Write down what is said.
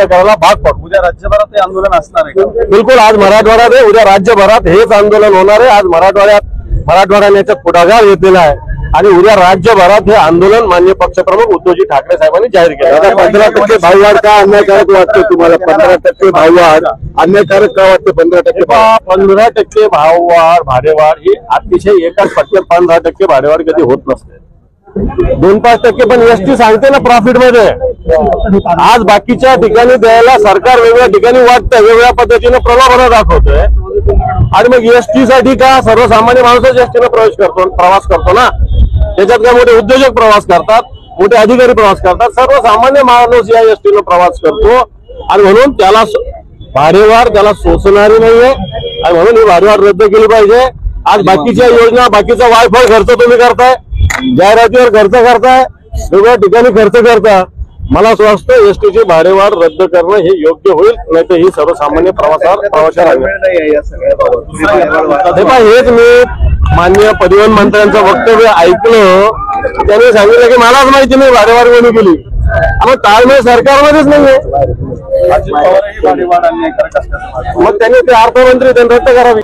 रद्द करायला भाग पडतो। उद्या राज्यभरात हे आंदोलन असणार आहे का? बिलकुल, आज मराठवाड्यात आहे, उद्या राज्यभरात हेच आंदोलन होणार आहे। आज मराठवाड्याने याचा पुढाकार घेतलेला आहे आणि उद्या राज्यभरात हे आंदोलन माननीय पक्षप्रमुख उद्धवजी ठाकरे साहेबांनी जाहीर केलं। आता 15% भाववाढ का अन्यायकारक वाटते तुम्हाला? 15% भाववाढ अन्यायकारक का वाटते? 15% 15% भाववाढ भाडेवाढ ही अतिशय एकाच फटक्यात 15% भाडेवाढ कधी होत नसते। 2-5% पण एसटी सांगते ना प्रॉफिट मध्ये। आज बाकीच्या ठिकाणी द्यायला सरकार वेगळ्या ठिकाणी वाटतं, वेगळ्या पद्धतीने प्रलोभन दाखवतोय आणि मग एसटी साठी का सर्वसामान्य माणूसच एसटीने प्रवास करतो ना। त्याच्यात काय मोठे उद्योजक प्रवास करतात, मोठे अधिकारी प्रवास करतात, सर्वसामान्य माणूस या एसटीने प्रवास करतो आणि म्हणून त्याला भाडेवाढ त्याला सोसणारी नाहीये आणि म्हणून ही भाडेवाढ रद्द केली पाहिजे। आज बाकीच्या योजना, बाकीचा वायफाय खर्च तुम्ही करताय, जाहिरातीवर खर्च करताय, वेगळ्या ठिकाणी खर्च करता। मला असं वाटतं एसटीची भाडेवाढ रद्द करणं हे योग्य होईल, नाही तर ही सर्वसामान्य प्रवाशांना हेच मी माननीय परिवहन मंत्र्यांचं वक्तव्य ऐकलं, त्यांनी सांगितलं की मलाच माहिती नाही भाडेवाढ कोणी केली। मग ताळमेळ सरकारमध्येच नाहीये, अजित पवारही भाडेवाढ अन्यायकारक असल्याचं मग त्यांनी ते अर्थमंत्री त्यांनी रद्द करावी।